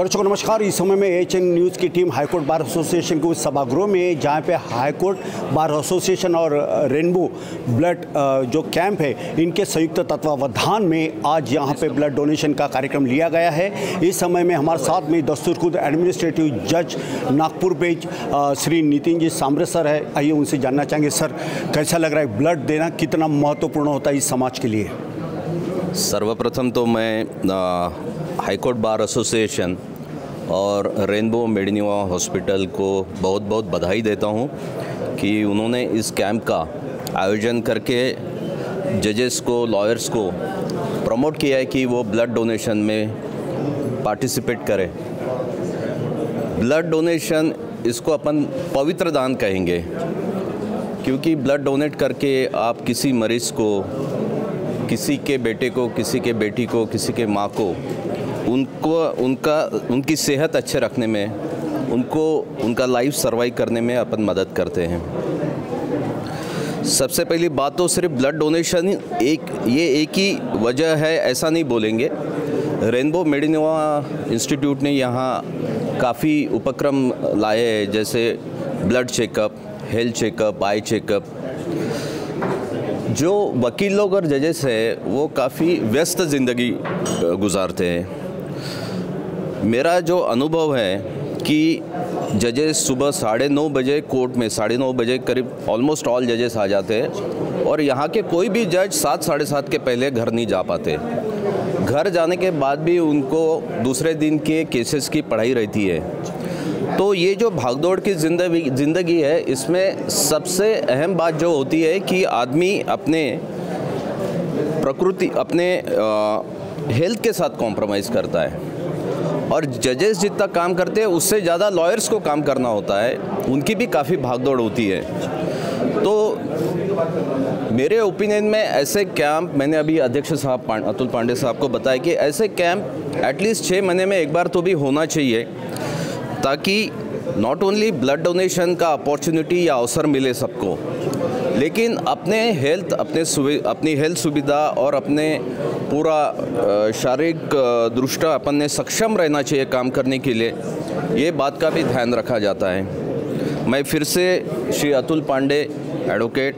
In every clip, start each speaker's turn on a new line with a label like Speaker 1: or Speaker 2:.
Speaker 1: दर्शकों नमस्कार। इस समय में एएचएन न्यूज़ की टीम हाईकोर्ट बार एसोसिएशन के उस सभागृह में जहां पे हाईकोर्ट बार एसोसिएशन और रेनबो ब्लड जो कैंप है इनके संयुक्त तत्वावधान में आज यहां पे ब्लड डोनेशन का कार्यक्रम लिया गया है। इस समय में हमारे साथ में दस्तूर खुद एडमिनिस्ट्रेटिव जज नागपुर बेंच श्री नितिन जी सांबरे सर है। आइए उनसे जानना चाहेंगे, सर कैसा लग रहा है, ब्लड देना कितना महत्वपूर्ण होता है इस समाज के लिए?
Speaker 2: सर्वप्रथम तो मैं हाईकोर्ट बार एसोसिएशन और रेनबो मेडिनिवा हॉस्पिटल को बहुत बहुत बधाई देता हूं कि उन्होंने इस कैंप का आयोजन करके जजेस को, लॉयर्स को प्रमोट किया है कि वो ब्लड डोनेशन में पार्टिसिपेट करें। ब्लड डोनेशन इसको अपन पवित्र दान कहेंगे, क्योंकि ब्लड डोनेट करके आप किसी मरीज़ को, किसी के बेटे को, किसी के बेटी को, किसी के माँ को उनकी सेहत अच्छे रखने में, उनका लाइफ सर्वाइव करने में अपन मदद करते हैं। सबसे पहली बात तो सिर्फ ब्लड डोनेशन ये एक ही वजह है ऐसा नहीं बोलेंगे। रेनबो मेडिनिवा इंस्टीट्यूट ने यहाँ काफ़ी उपक्रम लाए हैं, जैसे blood checkup, health checkup, eye checkup. जो वकील लोग और जजेस हैं वो काफ़ी व्यस्त ज़िंदगी गुजारते हैं। मेरा जो अनुभव है कि जजेस सुबह 9:30 बजे कोर्ट में 9:30 बजे करीब ऑलमोस्ट ऑल जजेस आ जाते हैं और यहाँ के कोई भी जज 7, 7:30 के पहले घर नहीं जा पाते। घर जाने के बाद भी उनको दूसरे दिन के केसेस की पढ़ाई रहती है। तो ये जो भागदौड़ की ज़िंदगी है, इसमें सबसे अहम बात जो होती है कि आदमी अपने प्रकृति, अपने हेल्थ के साथ कॉम्प्रोमाइज़ करता है। और जजेस जितना काम करते हैं उससे ज़्यादा लॉयर्स को काम करना होता है, उनकी भी काफ़ी भागदौड़ होती है। तो मेरे ओपिनियन में ऐसे कैंप, मैंने अभी अध्यक्ष साहब अतुल पांडे साहब को बताया कि ऐसे कैंप एटलीस्ट 6 महीने में एक बार तो भी होना चाहिए, ताकि नॉट ओनली ब्लड डोनेशन का अपॉर्चुनिटी या अवसर मिले सबको, लेकिन अपनी हेल्थ सुविधा और अपने पूरा शारीरिक दृष्टि अपन ने सक्षम रहना चाहिए काम करने के लिए। ये बात का भी ध्यान रखा जाता है। मैं फिर से Shri Atul Pandey advocate,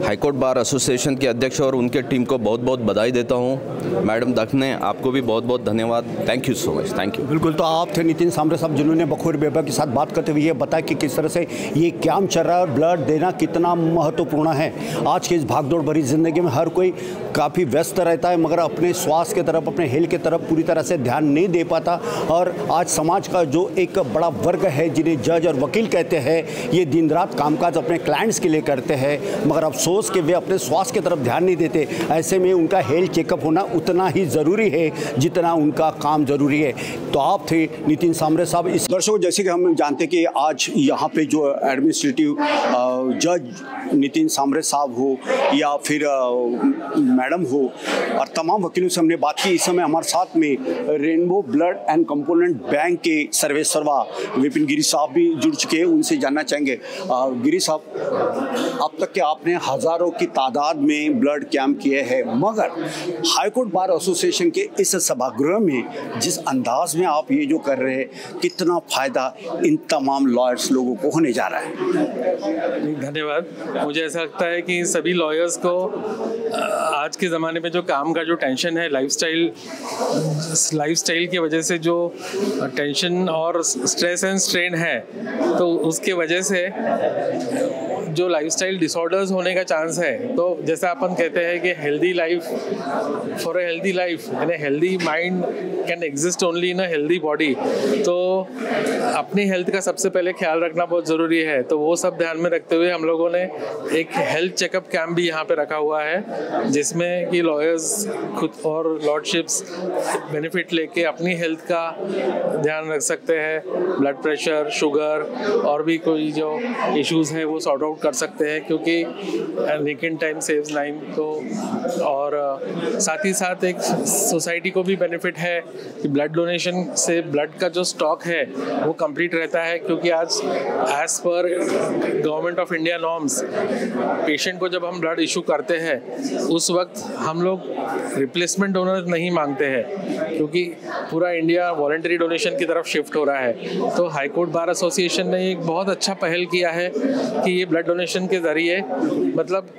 Speaker 2: high court bar association के अध्यक्ष और उनके टीम को बहुत बहुत बधाई देता हूं। मैडम दखने, आपको भी बहुत बहुत धन्यवाद। Thank you so much. Thank you.
Speaker 1: बिल्कुल, तो आप थे नितिन सांबरे साहब जिन्होंने बखूर बेबा के साथ बात करते हुए ये बताया कि किस तरह से ये कैंप चल रहा है और ब्लड देना कितना महत्वपूर्ण है। आज की इस भागदौड़ भरी जिंदगी में हर कोई काफ़ी व्यस्त रहता है, मगर अपने स्वास्थ्य की तरफ, अपने हेल्थ की तरफ पूरी तरह से ध्यान नहीं दे पाता। और आज समाज का जो एक बड़ा वर्ग है जिन्हें जज और वकील कहते हैं, ये दिन रात कामकाज अपने क्लाइंट्स के लिए करते हैं, मगर अफसोस कि वे अपने स्वास्थ्य की तरफ ध्यान नहीं देते। ऐसे में उनका हेल्थ चेकअप होना उतना ही ज़रूरी है जितना उनका काम ज़रूरी है। तो आप थे नितिन सांबरे साहब। इस दर्शकों, जैसे कि हम जानते कि आज यहाँ पे जो एडमिनिस्ट्रेटिव जज नितिन सांबरे साहब हो या फिर मैडम हो और तमाम वकीलों से हमने बात की। इस समय हमारे साथ में rainbow blood and component bank के सर्वेसर्वा विपिन गिरी साहब भी जुड़ चुके हैं। उनसे जानना चाहेंगे, गिरी साहब, अब तक के आपने हज़ारों की तादाद में ब्लड कैंप किए हैं, मगर हाईकोर्ट बार एसोसिएशन के इस सभागृह में जिस अंदाज में आप ये जो कर रहे हैं, कितना फ़ायदा इन तमाम लॉयर्स लोगों को होने जा रहा है?
Speaker 3: धन्यवाद। मुझे ऐसा लगता है कि सभी लॉयर्स को आज के ज़माने में जो काम का जो टेंशन है, लाइफस्टाइल की वजह से जो टेंशन और स्ट्रेस एंड स्ट्रेन है, तो उसके वजह से जो लाइफस्टाइल डिसऑर्डर्स होने का चांस है। तो जैसा अपन कहते हैं कि healthy life for a healthy life, यानी healthy mind can exist only in a healthy body. तो अपनी हेल्थ का सबसे पहले ख्याल रखना बहुत ज़रूरी है। तो वो सब ध्यान में रखते हुए हम लोगों ने एक हेल्थ चेकअप कैंप भी यहाँ पे रखा हुआ है, जिसमें कि लॉयर्स खुद और लॉर्डशिप्स बेनिफिट लेके अपनी हेल्थ का ध्यान रख सकते हैं। ब्लड प्रेशर, शुगर और भी कोई जो इश्यूज़ हैं वो सॉर्ट आउट कर सकते हैं, क्योंकि निक इन टाइम सेव्स लाइन। तो और साथ ही साथ एक सोसाइटी को भी बेनिफिट है कि ब्लड डोनेशन से ब्लड का जो स्टॉक है वो कंप्लीट रहता है, क्योंकि आज as per government of India norms patient को जब हम ब्लड इशू करते हैं उस वक्त हम लोग रिप्लेसमेंट डोनर नहीं मांगते हैं, क्योंकि पूरा इंडिया वॉलंटरी डोनेशन की तरफ शिफ्ट हो रहा है। तो हाई कोर्ट बार एसोसिएशन ने एक बहुत अच्छा पहल किया है कि ये ब्लड डोनेशन के ज़रिए, मतलब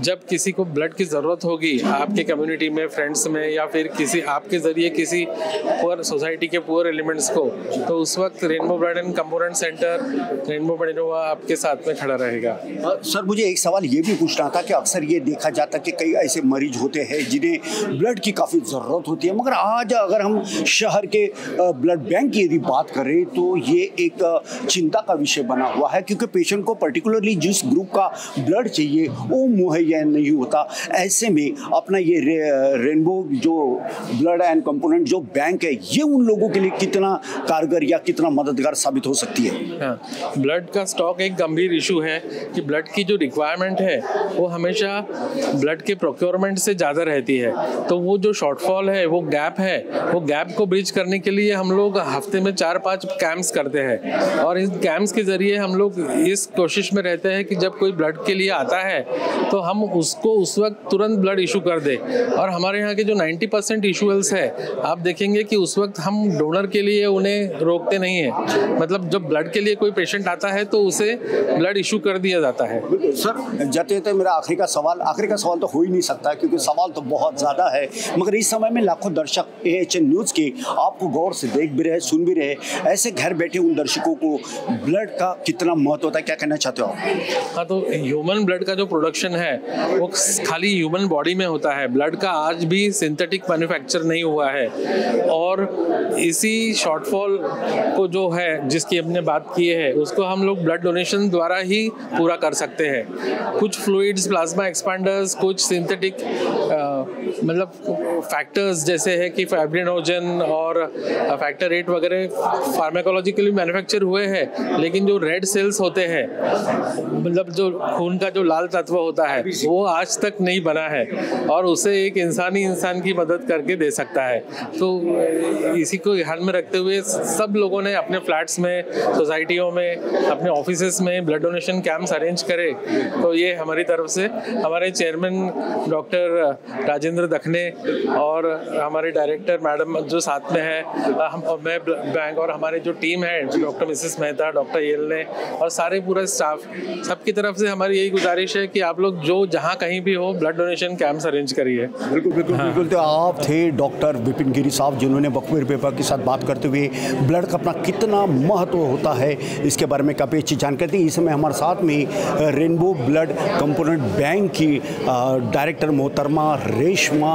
Speaker 3: जब किसी को ब्लड की ज़रूरत होगी आपके कम्युनिटी में, फ्रेंड्स में, या फिर किसी आपके ज़रिए किसी पुअर सोसाइटी के पुअर एलिमेंट्स को, तो उस वक्त rainbow blood and component centre, rainbow blood Innova आपके साथ में खड़ा रहेगा।
Speaker 1: सर, मुझे एक सवाल ये भी पूछना था कि अक्सर ये देखा जाता है कि कई ऐसे मरीज होते हैं जिन्हें ब्लड की काफ़ी ज़रूरत होती है, मगर आज अगर हम शहर के ब्लड बैंक की यदि बात करें तो ये एक चिंता का विषय बना हुआ है, क्योंकि पेशेंट को पर्टिकुलरली जिस ग्रुप का ब्लड चाहिए वो मुहैया नहीं होता। ऐसे में अपना ये रेनबो जो ब्लड एंड कंपोनेंट जो बैंक है, ये उन लोगों के लिए कितना कारगर या कितना मददगार साबित हो सकती है?
Speaker 3: हाँ, ब्लड का स्टॉक एक गंभीर इशू है कि ब्लड की जो रिक्वायरमेंट है वो हमेशा ब्लड के प्रोक्योरमेंट से ज़्यादा रहती है। तो वो जो शॉर्टफॉल है, वो गैप को ब्रिज करने के लिए हम लोग हफ्ते में 4-5 कैंप्स करते हैं, और इस कैंप्स के ज़रिए हम लोग इस कोशिश में रहते हैं कि जब कोई ब्लड के लिए आता है तो हम उसको उस वक्त तुरंत ब्लड इशू कर दे। और हमारे यहाँ के जो 90% इशूअल्स है, आप देखेंगे कि उस वक्त हम डोनर के लिए उन्हें रोकते नहीं हैं। मतलब जब ब्लड के लिए कोई पेशेंट आता है तो उसे ब्लड इशू कर दिया जाता है।
Speaker 1: सर, जाते मेरा आखिरी का सवाल तो हो ही नहीं सकता, क्योंकि सवाल तो बहुत ज़्यादा है, मगर इस समय में लाखों दर्शक AHN न्यूज़ के आपको गौर से देख भी रहे, सुन भी रहे, ऐसे घर बैठे उन दर्शकों को ब्लड का कितना महत्व होता है, क्या कहना चाहते हो आप?
Speaker 3: हाँ, तो ह्यूमन ब्लड का जो प्रोडक्शन है वो खाली ह्यूमन बॉडी में होता है। ब्लड का आज भी सिंथेटिक मैन्युफैक्चर नहीं हुआ है, और इसी शॉर्टफॉल को जो है जिसकी हमने बात की है उसको हम लोग ब्लड डोनेशन द्वारा ही पूरा कर सकते हैं। कुछ फ्लूइड्स, प्लाज्मा एक्सपेंडर्स, कुछ सिंथेटिक मतलब फैक्टर्स जैसे है कि फाइब्रिनोजन और फैक्टर 8 वगैरह फार्माकोलॉजिकली मैन्युफैक्चर हुए हैं, लेकिन जो रेड सेल्स होते हैं, मतलब जो खून का जो लाल तत्व होता है, वो आज तक नहीं बना है, और उसे एक इंसान की मदद करके दे सकता है। तो इसी को ध्यान में रखते हुए सब लोगों ने अपने फ्लैट्स में, सोसाइटियों में, अपने ऑफिसेस में ब्लड डोनेशन कैंप्स अरेंज करे। तो ये हमारी तरफ से हमारे चेयरमैन डॉक्टर राजेंद्र दखने और हमारे डायरेक्टर मैडम जो साथ में है, मैं बैंक और हमारे जो टीम है, डॉक्टर मिसेस मेहता, डॉक्टर येलने और सारे पूरा स्टाफ, सबकी तरफ से हमारी यही गुजारिश है कि आप लोग जो जहाँ कहीं भी हो ब्लड डोनेशन कैंप्स अरेंज करिए।
Speaker 1: बिल्कुल। तो आप थे डॉक्टर विपिन गिरी साहब, जिन्होंने बखूबी पेपर के साथ बात करते हुए ब्लड का अपना कितना महत्व होता है इसके बारे में काफ़ी अच्छी जानकारी दी। इस समय हमारे साथ में रेनबो ब्लड कंपोनेंट बैंक की डायरेक्टर मोहतरमा रेशमा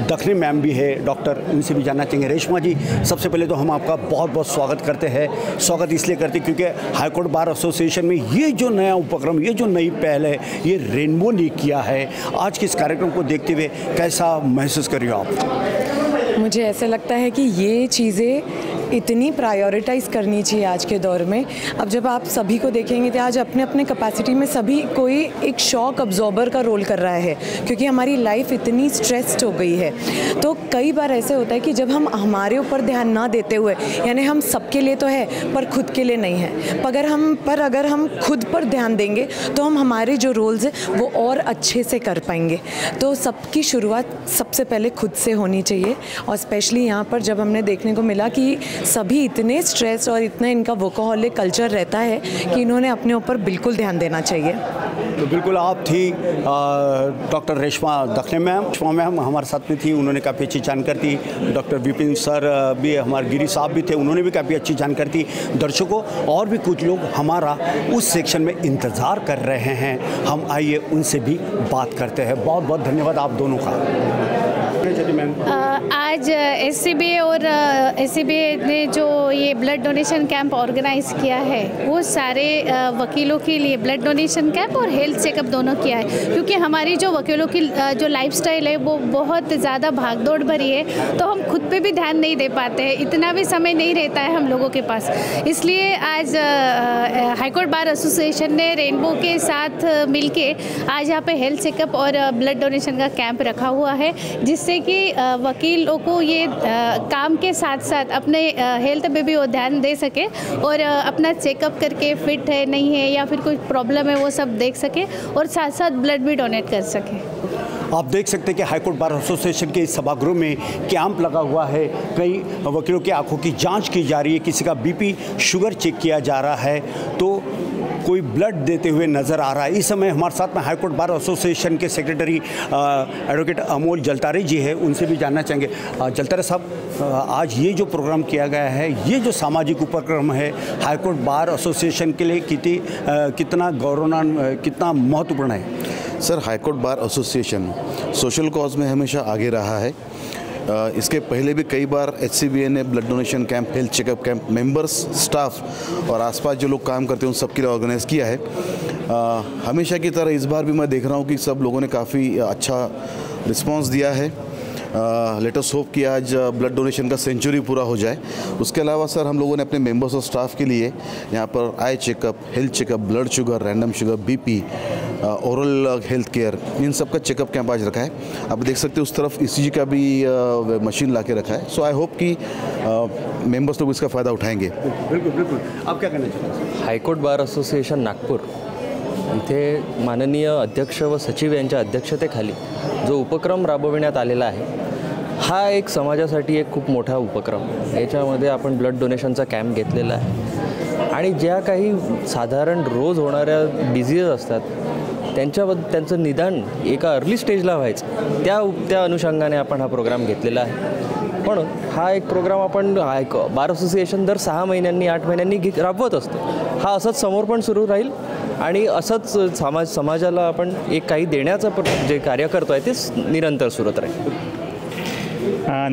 Speaker 1: दखने मैम भी है। डॉक्टर, उनसे भी जानना चाहेंगे। रेशमा जी, सबसे पहले तो हम आपका बहुत बहुत स्वागत करते हैं। स्वागत इसलिए करते क्योंकि हाईकोर्ट बार एसोसिएशन में ये जो नया उपक्रम, ये जो नई पहल है, ये रेनबो ने किया है। आज के इस कार्यक्रम को देखते हुए कैसा महसूस कर रही हो आप?
Speaker 4: मुझे ऐसा लगता है कि ये चीज़ें इतनी प्रायोरिटाइज़ करनी चाहिए आज के दौर में। अब जब आप सभी को देखेंगे तो आज अपने अपने कैपेसिटी में सभी कोई एक शॉक अब्जॉर्बर का रोल कर रहा है, क्योंकि हमारी लाइफ इतनी स्ट्रेस्ड हो गई है। तो कई बार ऐसे होता है कि जब हम हमारे ऊपर ध्यान ना देते हुए, यानी हम सबके लिए तो है पर खुद के लिए नहीं है, अगर हम खुद पर ध्यान देंगे तो हम हमारे जो रोल्स हैं वो और अच्छे से कर पाएंगे। तो सबकी शुरुआत सबसे पहले खुद से होनी चाहिए, और स्पेशली यहाँ पर जब हमने देखने को मिला कि सभी इतने स्ट्रेस और इतना इनका वर्कहॉलिक कल्चर रहता है कि इन्होंने अपने ऊपर बिल्कुल ध्यान देना चाहिए।
Speaker 1: तो बिल्कुल आप थी डॉक्टर रेशमा दखने मैम हमारे साथ में थी, उन्होंने काफ़ी अच्छी जानकारी दी। डॉक्टर विपिन सर भी, हमारे गिरी साहब भी थे, उन्होंने भी काफ़ी अच्छी जानकारी दी। दर्शकों, और भी कुछ लोग हमारा उस सेक्शन में इंतज़ार कर रहे हैं, हम आइए उनसे भी बात करते हैं। बहुत बहुत धन्यवाद आप दोनों का।
Speaker 5: आज SCBA और SCBA ने जो ये ब्लड डोनेशन कैंप ऑर्गेनाइज किया है वो सारे वकीलों के लिए ब्लड डोनेशन कैंप और हेल्थ चेकअप दोनों किया है, क्योंकि हमारी जो वकीलों की जो लाइफस्टाइल है वो बहुत ज़्यादा भागदौड़ भरी है, तो हम खुद पे भी ध्यान नहीं दे पाते हैं, इतना भी समय नहीं रहता है हम लोगों के पास। इसलिए आज हाईकोर्ट बार एसोसिएशन ने रेनबो के साथ मिलके आज यहाँ पे हेल्थ चेकअप और ब्लड डोनेशन का कैंप रखा हुआ है, जिससे कि वकीलों को ये काम के साथ साथ अपने हेल्थ पे भी वो ध्यान दे सके और अपना चेकअप करके फिट है नहीं है या फिर कोई प्रॉब्लम है वो सब देख सके और साथ साथ ब्लड भी डोनेट कर सके।
Speaker 1: आप देख सकते हैं कि हाईकोर्ट बार एसोसिएशन के इस सभागृह में कैंप लगा हुआ है। कई वकीलों की आंखों की जांच की जा रही है, किसी का बीपी शुगर चेक किया जा रहा है, तो कोई ब्लड देते हुए नज़र आ रहा है। इस समय हमारे साथ में हाईकोर्ट बार एसोसिएशन के सेक्रेटरी एडवोकेट अमोल जलतारे जी है, उनसे भी जानना चाहेंगे। जलतारे साहब, आज ये जो प्रोग्राम किया गया है, ये जो सामाजिक उपक्रम है हाईकोर्ट बार एसोसिएशन के लिए कितना गौरवान्वित, कितना महत्वपूर्ण है?
Speaker 6: Sir, high court bar association social cause में हमेशा आगे रहा है। इसके पहले भी कई बार HCBA ने blood donation camp, health checkup camp members, staff और आसपास जो लोग काम करते हैं उन सब के लिए ऑर्गेनाइज़ किया है। हमेशा की तरह इस बार भी मैं देख रहा हूँ कि सब लोगों ने काफ़ी अच्छा रिस्पांस दिया है। लेट अस होप कि आज ब्लड डोनेशन का सेंचुरी पूरा हो जाए। उसके अलावा सर, हम लोगों ने अपने मेंबर्स और स्टाफ के लिए यहाँ पर eye checkup, health checkup, blood sugar, random sugar, BP, oral health care, इन सब का चेकअप कैंप आज रखा है। आप देख सकते हैं उस तरफ ECG का भी मशीन ला के रखा है। सो आई होप कि मेंबर्स लोग इसका फ़ायदा उठाएंगे।
Speaker 1: बिल्कुल बिल्कुल। आप क्या कहना चाहते हैं?
Speaker 7: हायकोर्ट बार असोसिएशन नागपूर इथे माननीय अध्यक्ष व सचिव यांच्या अध्यक्षतेखाली जो उपक्रम राबविण्यात आलेला आहे, हा एक समाजासाठी एक खूप मोठा उपक्रम। याच्यामध्ये आपण ब्लड डोनेशनचा कॅम्प घेतलेला आहे आणि ज्या काही साधारण रोज होणाऱ्या डिझीज असतात त्यांचं निदान एका अर्ली स्टेजला व्हायचं, त्या अनुषंगाने आपण हा प्रोग्राम घेतलेला आहे। म्हणून हा एक प्रोग्राम आपण बार असोसिएशन दर 6 महिन्यांनी 8 महिन्यांनी राबवत असतो। हा असंच समोर पण सुरू राहील आणि असंच समाजाला आपण एक काही देण्याचं जे कार्य करतो आहे ते निरंतर सुरत राहील।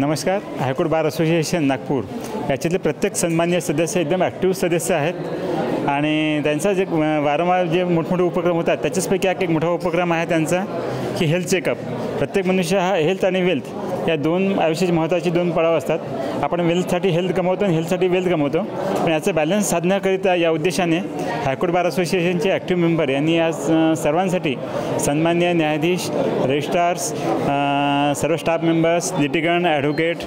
Speaker 8: नमस्कार, हायकोर्ट बार असोसिएशन नागपूर याच्यातले प्रत्येक सन्माननीय सदस्य एकदम ॲक्टिव्ह सदस्य आहेत आणि त्यांचा जे वारंवार जे मोठमोठे उपक्रम होतात त्याच्याचपैकी एक मोठा उपक्रम आहे त्यांचा की हेल्थ चेकअप। प्रत्येक मनुष्य हा हेल्थ आणि वेल्थ या दोन आयुष्याची महत्त्वाची 2 पडाव असतात। आपण वेल्थसाठी हेल्थ कमवतो आणि हेल्थसाठी वेल्थ कमवतो, पण याचं बॅलन्स साधण्याकरिता या उद्देशाने हायकोर्ट बार असोसिएशनचे ॲक्टिव्ह मेंबर यांनी आज सर्वांसाठी सन्माननीय न्यायाधीश, रजिस्ट्रार्स, सर्व स्टाफ मेंबर्स, लिटिगंट, ॲडव्होकेट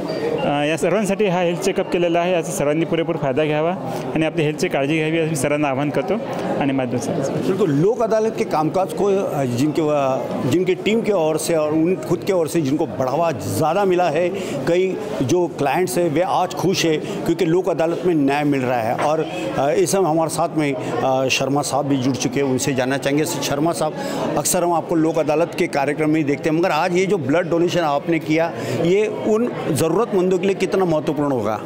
Speaker 8: या सर्वांसाठी हा हेल्थ चेकअप केलेला आहे। याचा सर्वांनी पुरेपूर फायदा घ्यावा आणि आपली हेल्थची काळजी घ्यावी असं सर्वांना आवाहन करतो। आणि
Speaker 1: बिल्कुल, लोक अदालत के कामकाज को जिनकी टीम की ओर से और उन खुद की ओर से जिनको बढ़ावा ज़्यादा मिला है, कई जो क्लाइंट्स हैं वे आज खुश है क्योंकि लोक अदालत में न्याय मिल रहा है। और इस समय हमारे साथ में शर्मा साहब भी जुड़ चुके हैं, उनसे जानना चाहेंगे। शर्मा साहब, अक्सर हम आपको लोक अदालत के कार्यक्रम में ही देखते हैं, मगर आज ये जो ब्लड डोनेशन आपने किया, ये उन ज़रूरतमंदों के लिए कितना महत्वपूर्ण होगा?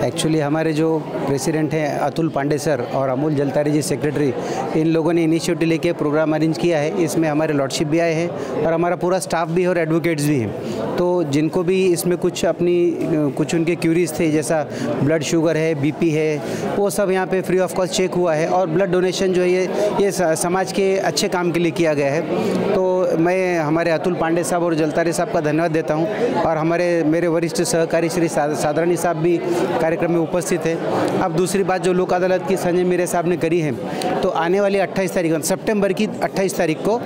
Speaker 9: एक्चुअली हमारे जो प्रेसिडेंट हैं अतुल पांडे सर और अमोल जलतारे जी सेक्रेटरी, इन लोगों ने इनिशिएटिव लेके प्रोग्राम अरेंज किया है। इसमें हमारे लॉर्डशिप भी आए हैं और हमारा पूरा स्टाफ भी और एडवोकेट्स भी हैं। तो जिनको भी इसमें कुछ उनके क्यूरीज थे, जैसा ब्लड शुगर है, BP है, वो सब यहाँ पे फ्री ऑफ कॉस्ट चेक हुआ है। और ब्लड डोनेशन जो है ये समाज के अच्छे काम के लिए किया गया है। तो मैं हमारे अतुल पांडे साहब और जलतारे साहब का धन्यवाद देता हूँ और मेरे वरिष्ठ सहकारी श्री सादरानी साहब भी कार्यक्रम में उपस्थित है। अब दूसरी बात जो लोक अदालत की संजय मीरे साहब ने करी है, तो आने वाली 28 तारीख सितंबर की 28 तारीख को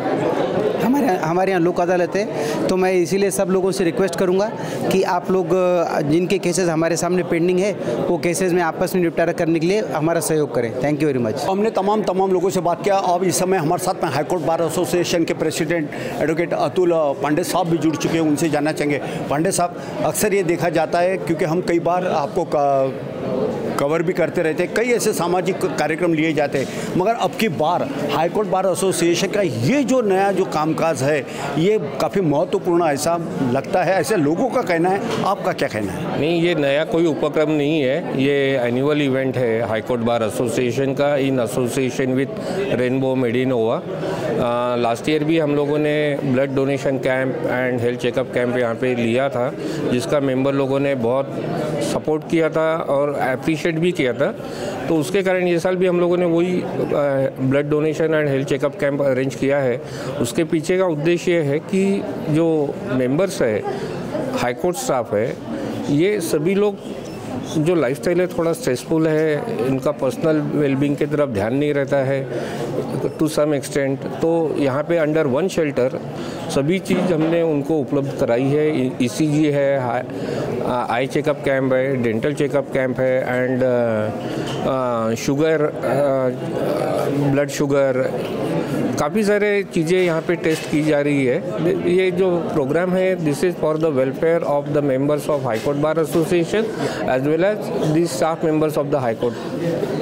Speaker 9: हमारे यहाँ लोक अदालत है। तो मैं इसीलिए सब लोगों से रिक्वेस्ट करूँगा कि आप लोग जिनके केसेस हमारे सामने पेंडिंग है, वो केसेस में आपस में निपटारा करने के लिए हमारा सहयोग करें। Thank you very much.
Speaker 1: हमने तमाम लोगों से बात किया। अब इस समय हमारे साथ में हाईकोर्ट बार एसोसिएशन के प्रेसिडेंट एडवोकेट अतुल पांडे साहब भी जुड़ चुके हैं, उनसे जानना चाहेंगे। पांडे साहब, अक्सर ये देखा जाता है, क्योंकि हम कई बार आपको कवर भी करते रहते हैं, कई ऐसे सामाजिक कार्यक्रम लिए जाते हैं, मगर अब की बार हाईकोर्ट बार एसोसिएशन का ये जो नया जो कामकाज है ये काफ़ी महत्वपूर्ण ऐसा लगता है, ऐसे लोगों का कहना है। आपका क्या कहना है?
Speaker 10: नहीं, ये नया कोई उपक्रम नहीं है, ये एनुअल इवेंट है हाईकोर्ट बार एसोसिएशन का in association with Rainbow Medinova. Last year भी हम लोगों ने blood donation camp and health checkup camp यहाँ पे लिया था, जिसका मेंबर लोगों ने बहुत सपोर्ट किया था और अप्रिशिएट भी किया था। तो उसके कारण ये साल भी हम लोगों ने वही blood donation and health checkup camp arrange किया है। उसके पीछे का उद्देश्य ये है कि जो मेंबर्स है, हाई कोर्ट स्टाफ है, ये सभी लोग जो लाइफस्टाइल है थोड़ा स्ट्रेसफुल है, इनका पर्सनल वेलबींग की तरफ ध्यान नहीं रहता है टू सम एक्सटेंट, तो यहाँ पे अंडर वन शेल्टर सभी चीज़ हमने उनको उपलब्ध कराई है। ECG है, आई चेकअप कैंप है, डेंटल चेकअप कैंप है एंड शुगर, ब्लड शुगर, काफ़ी सारे चीज़ें यहाँ पे टेस्ट की जा रही है। ये जो प्रोग्राम है this is for the welfare of the members of high court bar association as well as the staff members of the high court.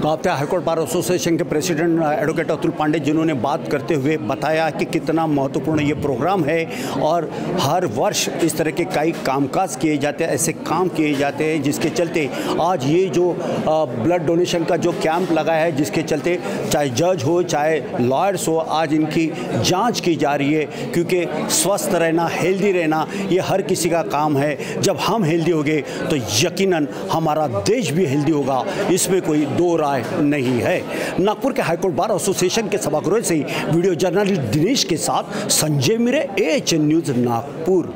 Speaker 1: तो आप हाई कोर्ट बार एसोसिएशन के प्रेसिडेंट एडवोकेट अतुल पांडे जिन्होंने बात करते हुए बताया कि कितना महत्वपूर्ण ये प्रोग्राम है और हर वर्ष इस तरह के कई कामकाज किए जाते हैं, ऐसे काम किए जाते हैं जिसके चलते आज ये जो ब्लड डोनेशन का जो कैंप लगा है, जिसके चलते चाहे जज हो चाहे लॉयर्स हो, आज इनकी जांच की जा रही है, क्योंकि स्वस्थ रहना, हेल्दी रहना ये हर किसी का काम है। जब हम हेल्दी होंगे तो यकीनन हमारा देश भी हेल्दी होगा, इसमें कोई दो राय नहीं है। नागपुर के हाईकोर्ट बार एसोसिएशन के सभागृह से वीडियो जर्नलिस्ट दिनेश के साथ संजय मिरे, AHN न्यूज़ नागपुर।